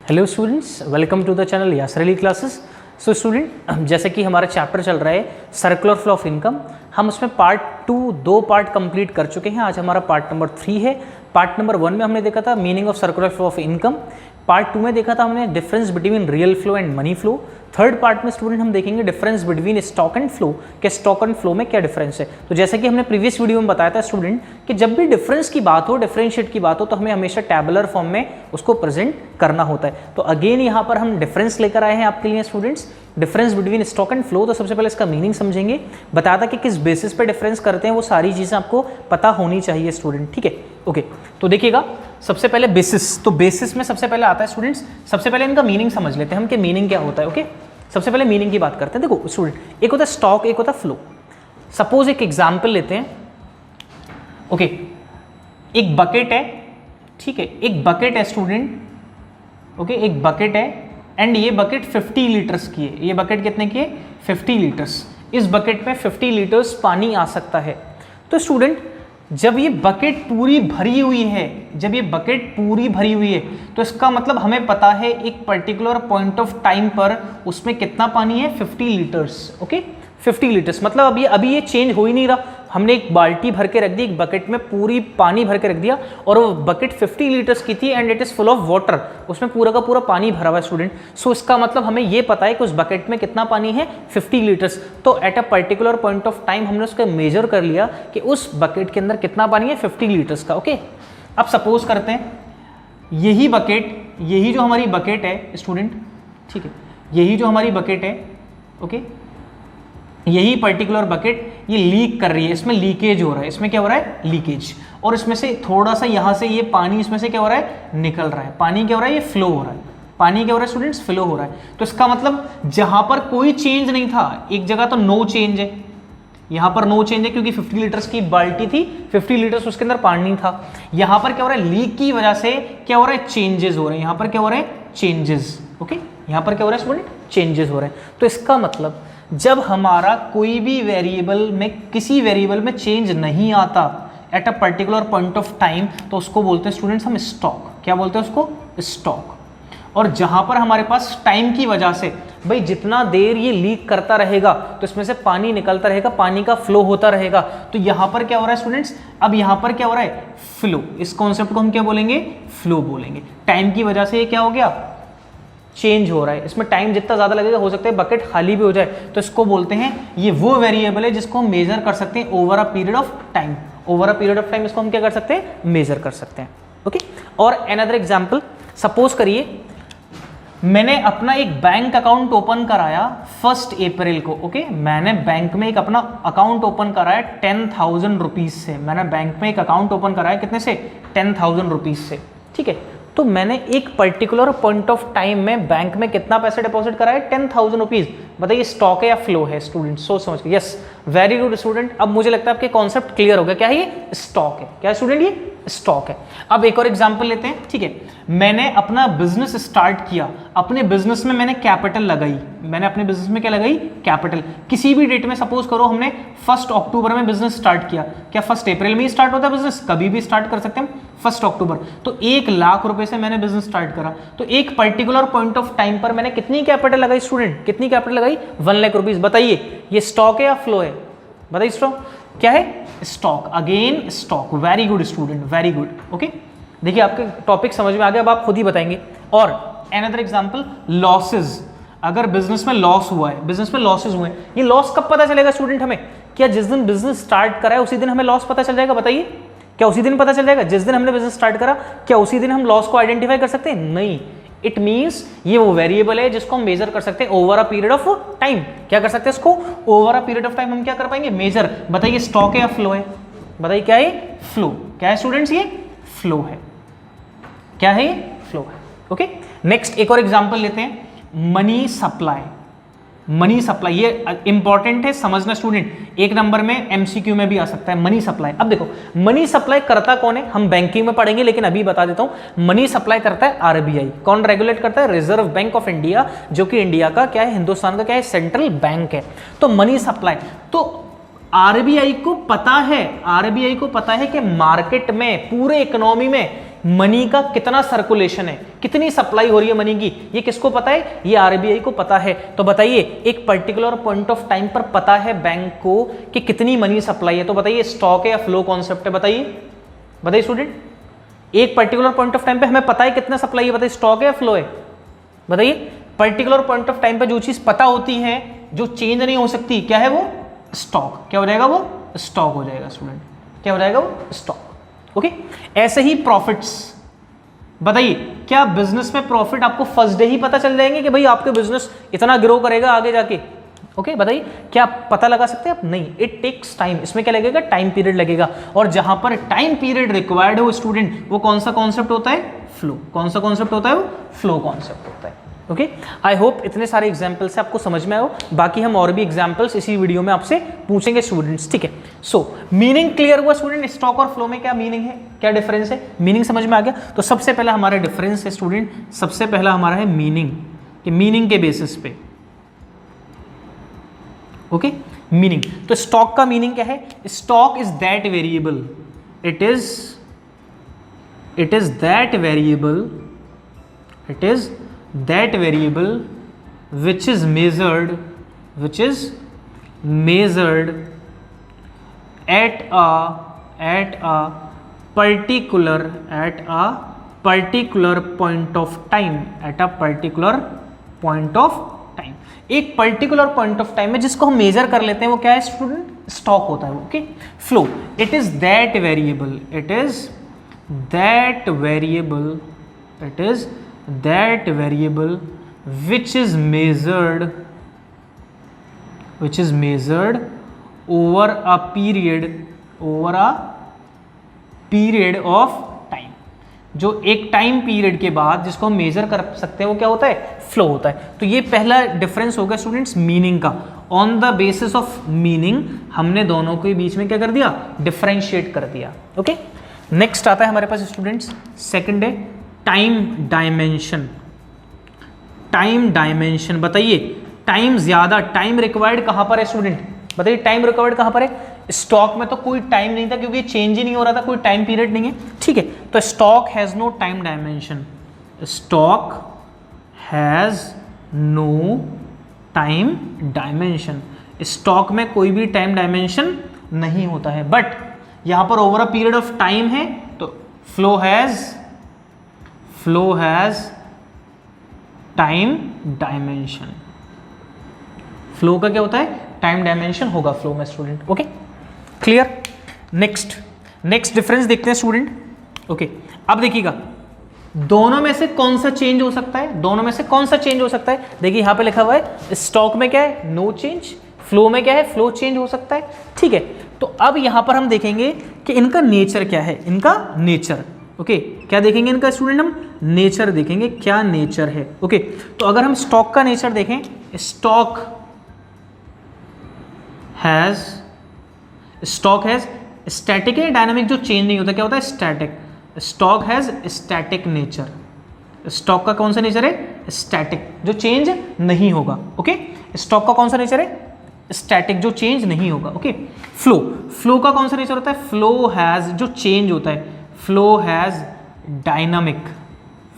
Hello students, welcome to the channel Yasir Ali classes. So student, जैसे कि हमारा चैप्टर चल रहा है सर्कुलर फ्लो ऑफ इनकम, हम उसमें पार्ट 2 दो पार्ट कंप्लीट कर चुके हैं। आज हमारा पार्ट नंबर 3 है। पार्ट नंबर 1 में हमने देखा था meaning of circular flow of income. Part 2 में देखा था हमने difference between real flow and money flow. Third part में स्टूडेंट हम देखेंगे difference between stock and flow, कि स्टॉक एंड फ्लो में क्या डिफरेंस है। तो जैसे कि हमने प्रीवियस वीडियो में बताया था स्टूडेंट कि जब भी डिफरेंस की बात हो, डिफरेंशिएट की बात हो, तो हमें हमेशा टैबुलर फॉर्म में उसको प्रेजेंट करना होता है। तो अगेन यहाँ पर हम डिफरेंस लेकर आए हैं आपके लिए students, difference between stock and flow. तो सबसे पहले इसका मीनिंग समझेंगे, बताया था कि किस बेसिस पे डिफरेंस करते हैं, वो सारी चीज़ें आपको पता होनी चाहिए स्टूडेंट, ठीक है। ओके, तो देखिएगा सबसे पहले बेसिस, तो बेसिस में सबसे पहले आता है स्टूडेंट्स, सबसे पहले इनका मीनिंग समझ लेते हैं हम कि मीनिंग क्या होता है। ओके, सबसे पहले मीनिंग की बात करते हैं। देखो स्टूडेंट, एक होता है स्टॉक, एक होता है फ्लो। सपोज एक एग्जांपल लेते हैं। ओके, एक बकेट है, ठीक है, एक बकेट है स्टूडेंट। ओके, एक बकेट है एंड ये बकेट 50 लीटर्स की है। ये बकेट कितने की है? 50 लीटर्स। इस बकेट में 50 लीटर्स पानी आ सकता है। तो स्टूडेंट, जब ये बकेट पूरी भरी हुई है, जब ये बकेट पूरी भरी हुई है, तो इसका मतलब हमें पता है एक पर्टिकुलर पॉइंट ऑफ टाइम पर उसमें कितना पानी है? 50 लीटर्स। ओके, 50 लीटर्स मतलब अभी ये चेंज हो ही नहीं रहा। हमने एक बाल्टी भर के रख दी, एक बकेट में पूरी पानी भर के रख दिया, और वो बकेट 50 लीटर्स की थी and it is full of water. उसमें पूरा का पूरा पानी भरा हुआ है स्टूडेंट। सो इसका मतलब हमें ये पता है कि उस बकेट में कितना पानी है? 50 लीटर्स। तो at a particular point of time हमने उसका मेजर कर लिया कि उस बकेट के अंदर कितना पानी है? 50 लीटर्स का। ओके, अब सपोज करते हैं यही बकेट, यही जो हमारी बकेट है स्टूडेंट, ठीक है, यही जो हमारी बकेट है, ओके, यही पर्टिकुलर बकेट ये लीक कर रही है, इसमें लीकेज हो रहा है। इसमें क्या हो रहा है? लीकेज। और इसमें से थोड़ा सा यहाँ से ये पानी इसमें से क्या हो रहा है? निकल रहा है। पानी क्या हो रहा है? ये फ्लो हो रहा है। पानी क्या हो रहा है स्टूडेंट्स? फ्लो हो रहा है। तो इसका मतलब जहां पर कोई चेंज नहीं था, एक जगह तो नो चेंज है, यहां पर नो चेंज है क्योंकि 50 लीटर्स की बाल्टी थी, 50 लीटर्स उसके अंदर पानी था। यहां पर क्या हो रहा है? लीक की वजह से क्या हो रहा है? चेंजेस हो रहे हैं। यहां पर क्या हो रहे हैं? चेंजेस। ओके, यहां पर क्या हो रहा है स्टूडेंट? चेंजेस हो रहे हैं। तो इसका मतलब जब हमारा कोई भी वेरिएबल में, किसी वेरिएबल में चेंज नहीं आता at a particular point of time, तो उसको बोलते हैं स्टूडेंट्स हम स्टॉक। क्या बोलते हैं उसको? स्टॉक। और जहां पर हमारे पास टाइम की वजह से, भाई जितना देर ये लीक करता रहेगा तो इसमें से पानी निकलता रहेगा, पानी का फ्लो होता रहेगा। तो यहां पर क्या हो रहा है स्टूडेंट्स? अब यहां पर क्या हो रहा है? फ्लो। इस कॉन्सेप्ट को हम क्या बोलेंगे? फ्लो बोलेंगे। टाइम की वजह से ये क्या हो गया? चेंज हो रहा है। इसमें टाइम जितना ज्यादा लगेगा, हो सकता है बकेट खाली भी हो जाए। तो इसको बोलते हैं, ये वो वेरिएबल है जिसको हम मेजर कर सकते हैं over a period of time. Over a period of time इसको हम क्या कर सकते हैं? मेजर कर सकते हैं। ओके, और अनदर एग्जांपल, सपोज करिए मैंने अपना एक बैंक अकाउंट ओपन कराया 1 अप्रैल को। ओके, मैंने बैंक में एक अपना अकाउंट ओपन कराया 10,000 रुपीज से। मैंने बैंक में एक अकाउंट ओपन कराया कितने से? 10,000 रुपीज से, ठीक है। तो मैंने एक पर्टिकुलर पॉइंट ऑफ टाइम में बैंक में कितना पैसे डिपॉजिट कराया? 10,000 रुपीज। बताइए स्टॉक है या फ्लो है स्टूडेंट? सोच समझ के। Yes, very good student. अब मुझे लगता है आपके कॉन्सेप्ट क्लियर हो गया। क्या है ये? स्टॉक है। क्या है स्टूडेंट? ये स्टॉक है। अब एक और एग्जांपल लेते हैं, ठीक है। मैंने अपना बिजनेस स्टार्ट किया, अपने बिजनेस में मैंने कैपिटल लगाई। मैंने अपने बिजनेस में क्या लगाई? कैपिटल। किसी भी डेट में, सपोज करो हमने 1 अक्टूबर में बिजनेस स्टार्ट किया। क्या 1 अप्रैल में ही स्टार्ट होता है बिजनेस? कभी भी स्टार्ट कर सकते हैं 1 अक्टूबर। तो 1 लाख रुपए से मैंने बिजनेस स्टार्ट करा। तो एक पर्टिकुलर पॉइंट ऑफ टाइम पर मैंने कितनी कैपिटल लगाई स्टूडेंट? कितनी कैपिटल लगाई? 1 लाख रुपीज। बताइए ये स्टॉक है या फ्लो है? बताइए स्टॉक क्या है? Stock. Again stock. Very good student, very good. Okay, देखिए आपके टॉपिक समझ में आ गया। अब आप खुद ही बताएंगे। और अनदर एग्जांपल, लॉसेस। अगर बिजनेस में लॉस हुआ है, बिजनेस में लॉसेस हुए हैं, ये लॉस कब पता चलेगा स्टूडेंट हमें? क्या जिस दिन बिजनेस स्टार्ट करा है उसी दिन हमें लॉस पता चल जाएगा? बताइए, क्या उसी दिन पता चल जाएगा जिस दिन हमने बिजनेस स्टार्ट करा? क्या उसी दिन हम लॉस को आइडेंटिफाई कर सकते हैं? नहीं। इट मींस ये वो वेरिएबल है जिसको हम मेजर कर सकते हैं over a period of time. क्या कर सकते हैं इसको? Over a period of time हम क्या कर पाएंगे? मेजर। बताइए स्टॉक है या फ्लो है? बताइए क्या है? फ्लो। क्या है स्टूडेंट्स? ये फ्लो है। क्या है? ये फ्लो है। ओके, नेक्स्ट एक और एग्जांपल लेते हैं, मनी सप्लाई। मनी सप्लाई ये इंपॉर्टेंट है, समझना स्टूडेंट। 1 नंबर में एमसीक्यू में भी आ सकता है मनी सप्लाई। अब देखो मनी सप्लाई करता कौन है? हम बैंकिंग में पढ़ेंगे, लेकिन अभी बता देता हूं। मनी सप्लाई करता है आरबीआई। कौन रेगुलेट करता है? रिजर्व बैंक ऑफ इंडिया, जो कि इंडिया का क्या है? हिंदुस्तान का क्या है? सेंट्रल बैंक है। तो मनी सप्लाई, तो आरबीआई को पता है, आरबीआई को पता है कि मार्केट में, पूरे इकोनॉमी में मनी का कितना सर्कुलेशन है, कितनी सप्लाई हो रही है मनी की, ये किसको पता है, ये आरबीआई को पता है। तो बताइए एक पर्टिकुलर पॉइंट ऑफ टाइम पर पता है बैंक को कि कितनी मनी सप्लाई है, तो बताइए स्टॉक है या फ्लो कॉन्सेप्ट है, बताइए स्टूडेंट। एक पर्टिकुलर पॉइंट ऑफ टाइम पे हमें पता है कितना सप्लाई है, बताइए स्टॉक है या फ्लो है, बताइए। पर्टिकुलर पॉइंट ऑफ टाइम पे जो चीज पता होती है, जो चेंज नहीं हो सकती, क्या है वो, स्टॉक। क्या हो जाएगा वो, स्टॉक हो जाएगा स्टूडेंट, क्या हो जाएगा वो, स्टॉक। ओके, ऐसे ही प्रॉफिट्स, बताइए क्या बिजनेस में प्रॉफिट आपको फर्स्ट डे ही पता चल जाएंगे कि भाई आपके बिजनेस इतना ग्रो करेगा आगे जाके, ओके बताइए क्या आप पता लगा सकते हैं आप, नहीं, इट टेक्स टाइम। इसमें क्या लगेगा, टाइम पीरियड लगेगा, और जहां पर टाइम पीरियड रिक्वायर्ड है वो स्टूडेंट, वो कौन सा कॉन्सेप्ट होता है, फ्लो। कौन सा कॉन्सेप्ट होता है वो, फ्लो कॉन्सेप्ट होता है। ओके, आई होप इतने सारे एग्जाम्पल से आपको समझ में आए हो, बाकी हम और भी एग्जाम्पल्स इसी वीडियो में आपसे पूछेंगे स्टूडेंट्स, ठीक है। सो मीनिंग क्लियर हुआ स्टूडेंट, स्टॉक और फ्लो में क्या मीनिंग है, क्या डिफरेंस है, मीनिंग समझ में आ गया। तो सबसे पहला हमारा डिफरेंस है स्टूडेंट, सबसे पहला हमारा है मीनिंग, कि मीनिंग के बेसिस पे, ओके मीनिंग। तो स्टॉक का मीनिंग क्या है, stock is that variable, it is that variable, it is that variable which is measured at a particular point of time, at a particular point of time। एक particular point of time में जिसको हम major कर लेते हैं वो क्या है स्टूडेंट, स्टॉक होता है वो। Okay, flow, it is that variable, it is that variable which is measured over a period of time। जो एक टाइम पीरियड के बाद जिसको हम मेजर कर सकते हैं वो क्या होता है, फ्लो होता है। तो ये पहला डिफरेंस होगा स्टूडेंट्स मीनिंग का। On the basis of meaning हमने दोनों के बीच में क्या कर दिया, डिफरेंशिएट कर दिया। ओके, नेक्स्ट आता है हमारे पास स्टूडेंट्स, सेकंड है टाइम डायमेंशन। टाइम डायमेंशन, बताइए टाइम ज्यादा, टाइम रिक्वायर्ड कहां पर है स्टूडेंट, बताइए टाइम रिक्वायर्ड कहां पर है। स्टॉक में तो कोई टाइम नहीं था क्योंकि चेंज ही नहीं हो रहा था, कोई टाइम पीरियड नहीं है, ठीक है। तो stock has no time dimension, stock has no time dimension, stock में कोई भी टाइम डायमेंशन नहीं होता है। बट यहां पर over a period of time है, तो flow has time dimension. Flow का क्या होता है, टाइम डायमेंशन होगा फ्लो में student. Okay, clear. Next difference देखते हैं स्टूडेंट। ओके, अब देखिएगा दोनों में से कौन सा चेंज हो सकता है, दोनों में से कौन सा चेंज हो सकता है। देखिए यहां पे लिखा हुआ है स्टॉक में क्या है, नो चेंज, फ्लो में क्या है, फ्लो चेंज हो सकता है, ठीक है। तो अब यहां पर हम देखेंगे कि इनका नेचर क्या है, इनका नेचर। ओके, क्या देखेंगे इनका स्टूडेंट, हम नेचर देखेंगे, क्या नेचर है। ओके, तो अगर हम स्टॉक का नेचर देखें, स्टॉक हैज स्टैटिक है, डायनामिक, जो चेंज नहीं होता, क्या होता है, static. Stock has static nature, stock का कौन सा नेचर है, स्टैटिक, जो चेंज नहीं होगा। ओके, स्टॉक का कौन सा नेचर है, स्टैटिक, जो चेंज नहीं होगा। ओके, फ्लो का कौन सा नेचर होता है, फ्लो हैज, जो चेंज होता है, flow has dynamic,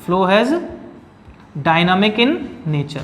flow has dynamic in nature,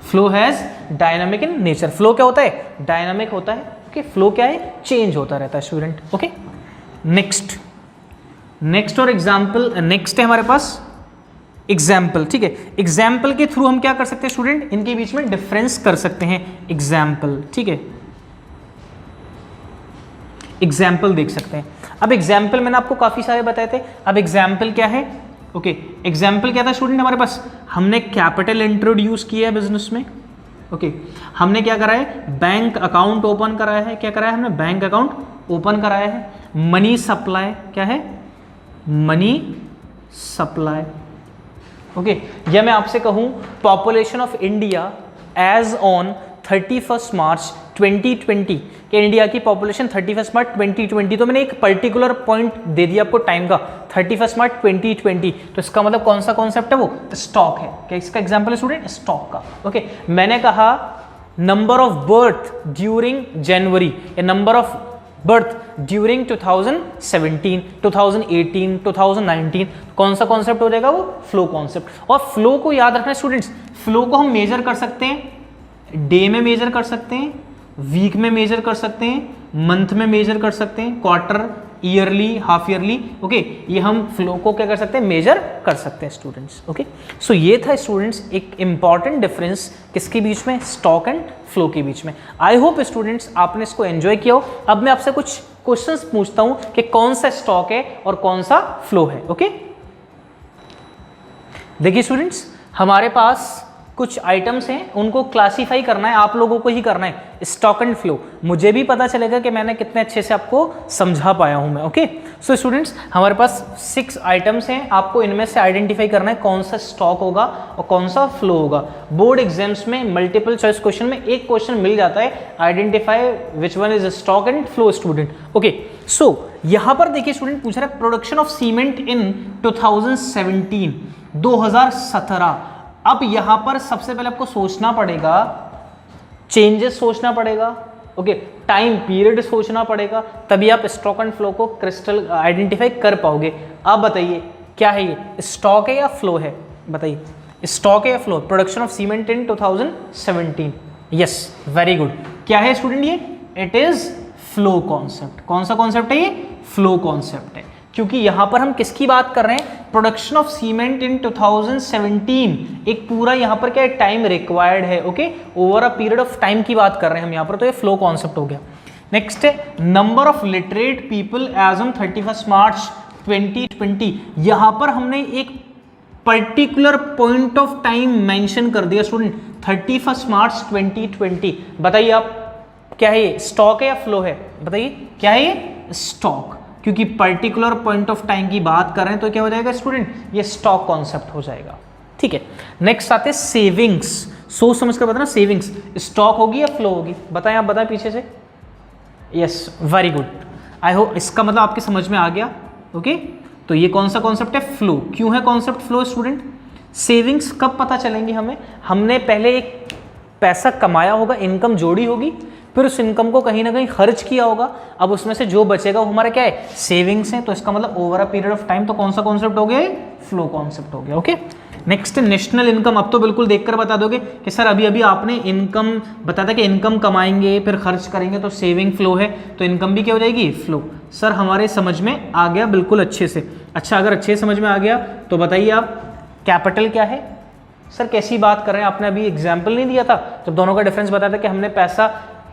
flow has dynamic in nature. Flow क्या होता है, डायनामिक होता है। ओके, फ्लो क्या है, चेंज होता रहता है स्टूडेंट। ओके, नेक्स्ट और एग्जाम्पल, नेक्स्ट है हमारे पास एग्जाम्पल, ठीक है। एग्जाम्पल के थ्रू हम क्या कर सकते हैं स्टूडेंट, इनके बीच में डिफरेंस कर सकते हैं। एग्जाम्पल, ठीक है, एग्जाम्पल देख सकते हैं। अब एग्जाम्पल मैंने आपको काफी सारे बताए थे, अब एग्जाम्पल क्या है। ओके, एग्जाम्पल क्या था स्टूडेंट हमारे पास, हमने कैपिटल इंट्रोड्यूस किया है बिजनेस में। ओके, हमने क्या कराया है, बैंक अकाउंट ओपन कराया है, क्या कराया है हमने, बैंक अकाउंट ओपन कराया है। मनी सप्लाई, क्या है, मनी सप्लाई। ओके, या मैं आपसे कहूं population of India as on 31 March 2020 कि इंडिया की पॉपुलेशन 31 मार्च 2020, तो मैंने एक पर्टिकुलर पॉइंट दे दिया आपको टाइम का, 31 मार्च 2020, तो इसका मतलब कौन सा कॉन्सेप्ट है, वो स्टॉक है। क्या इसका एग्जांपल है स्टूडेंट, स्टॉक का। ओके, मैंने कहा नंबर ऑफ बर्थ ड्यूरिंग जनवरी, या नंबर ऑफ बर्थ ड्यूरिंग 2017, 2018, 2019, कौन सा कॉन्सेप्ट हो जाएगा? वो फ्लो कॉन्सेप्ट। और फ्लो को याद रखना स्टूडेंट्स, फ्लो को हम मेजर कर सकते हैं, डे में मेजर कर सकते हैं, वीक में मेजर कर सकते हैं, मंथ में मेजर कर सकते हैं, quarter, yearly, half yearly. Okay, ये हम फ्लो को क्या कर सकते हैं? मेजर कर सकते हैं स्टूडेंट्स। ओके, सो ये था स्टूडेंट्स एक इंपॉर्टेंट डिफरेंस किसके बीच में? स्टॉक एंड फ्लो के बीच में। आई होप स्टूडेंट्स आपने इसको एंजॉय किया हो। अब मैं आपसे कुछ क्वेश्चंस पूछता हूं कि कौन सा स्टॉक है और कौन सा फ्लो है। ओके, देखिए स्टूडेंट्स, हमारे पास कुछ आइटम्स हैं, उनको क्लासीफाई करना है, आप लोगों को ही करना है, स्टॉक एंड फ्लो। मुझे भी पता चलेगा कि मैंने कितने अच्छे से आपको समझा पाया हूं मैं। ओके, सो स्टूडेंट्स हमारे पास 6 आइटम्स हैं, आपको इनमें से आइडेंटिफाई करना है कौन सा स्टॉक होगा और कौन सा फ्लो होगा। बोर्ड एग्जाम्स में मल्टीपल चॉइस क्वेश्चन में एक क्वेश्चन मिल जाता है, identify which one is stock and flow student. Okay, so यहां पर देखिए स्टूडेंट पूछ रहा है प्रोडक्शन ऑफ सीमेंट इन 2017, 2017। अब यहां पर सबसे पहले आपको सोचना पड़ेगा, चेंजेस सोचना पड़ेगा, ओके, टाइम पीरियड सोचना पड़ेगा, तभी आप स्टॉक एंड फ्लो को क्रिस्टल आइडेंटिफाई कर पाओगे। अब बताइए क्या है ये, स्टॉक है या फ्लो है? बताइए, स्टॉक है या flow? Production of cement in 2017, yes, very good. क्या है स्टूडेंट ये? It is flow concept. कौन सा कॉन्सेप्ट है ये? फ्लो कॉन्सेप्ट है, क्योंकि यहां पर हम किसकी बात कर रहे हैं? प्रोडक्शन ऑफ सीमेंट इन 2017, एक पूरा यहां पर क्या है? टाइम रिक्वायर्ड है। Okay, over a period of time की बात कर रहे हैं हम यहां पर, तो ये फ्लो कॉन्सेप्ट हो गया। नेक्स्ट है number of literate people as on 31 March 2020। यहां पर हमने एक particular point of time mention कर दिया स्टूडेंट, 31 मार्च 2020। बताइए आप, क्या है ये? स्टॉक है या फ्लो है? बताइए क्या है ये? स्टॉक, क्योंकि पर्टिकुलर पॉइंट ऑफ टाइम की बात कर रहे हैं तो क्या हो जाएगा स्टूडेंट? ये स्टॉक कॉन्सेप्ट हो जाएगा। ठीक है, नेक्स्ट आते हैं सेविंग्स। सोच समझ कर बताना, सेविंग्स स्टॉक होगी या फ्लो होगी? बताएं, आप बताएं पीछे से। Yes, very good. I hope इसका मतलब आपके समझ में आ गया। ओके, तो ये कौन सा कॉन्सेप्ट है? फ्लो। क्यों है कॉन्सेप्ट फ्लो स्टूडेंट? सेविंग्स कब पता चलेंगी हमें? हमने पहले एक पैसा कमाया होगा, इनकम जोड़ी होगी, फिर उस इनकम को कहीं ना कहीं खर्च किया होगा, अब उसमें से जो बचेगा वो हमारा क्या है? सेविंग्स है। तो इसका मतलब over a period of time, तो कौन सा कॉन्सेप्ट हो गया? फ्लो कॉन्सेप्ट हो गया। Okay, next national income. अब तो बिल्कुल देखकर बता दोगे कि सर अभी अभी आपने इनकम बताया कि इनकम कमाएंगे फिर खर्च करेंगे तो सेविंग फ्लो है, तो इनकम भी क्या हो जाएगी? फ्लो। सर हमारे समझ में आ गया बिल्कुल अच्छे से। अच्छा, अगर अच्छे समझ में आ गया तो बताइए आप, कैपिटल क्या है? सर कैसी बात कर रहे हैं, आपने अभी एग्जाम्पल नहीं दिया था जब दोनों का डिफरेंस बताया था कि हमने पैसा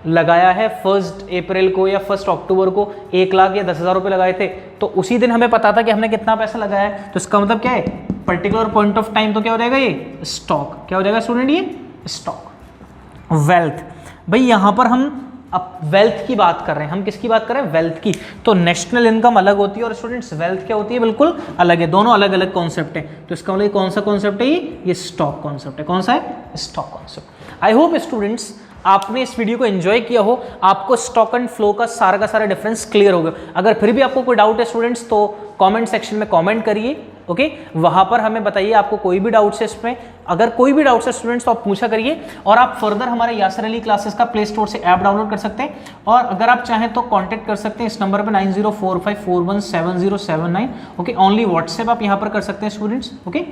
लगाया है 1 अप्रैल को या 1 अक्टूबर को 1 लाख या 10,000 रुपये लगाए थे, तो उसी दिन हमें पता था कि हमने कितना पैसा लगाया है, तो इसका मतलब क्या है? पर्टिकुलर पॉइंट ऑफ टाइम, तो क्या हो जाएगा ये? स्टॉक। क्या हो जाएगा स्टूडेंट? ये स्टॉक। वेल्थ, भाई यहां पर हम अब वेल्थ की बात कर रहे हैं, हम किसकी बात कर रहे हैं? वेल्थ की। तो नेशनल इनकम अलग होती है और स्टूडेंट्स वेल्थ क्या होती है? बिल्कुल अलग है, दोनों अलग अलग कॉन्सेप्ट है। तो इसका मतलब कौन सा कॉन्सेप्ट है? ये स्टॉक कॉन्सेप्ट है। कौन सा है? Stock concept. I hope students आपने इस वीडियो को एंजॉय किया हो, आपको स्टॉक एंड फ्लो का सारा डिफरेंस क्लियर हो गया। अगर फिर भी आपको कोई डाउट है स्टूडेंट्स तो कमेंट सेक्शन में कमेंट करिए। ओके, वहां पर हमें बताइए आपको कोई भी डाउट्स है इसमें। अगर कोई भी डाउट्स है स्टूडेंट्स तो आप पूछा करिए, और आप फर्दर हमारे यासर अली क्लासेस का प्ले स्टोर से ऐप डाउनलोड कर सकते हैं, और अगर आप चाहें तो कांटेक्ट कर सकते हैं इस नंबर पर 9045417079। ओके, ओनली व्हाट्सएप आप यहां पर कर सकते हैं students. Okay,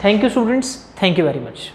thank you students, thank you very much.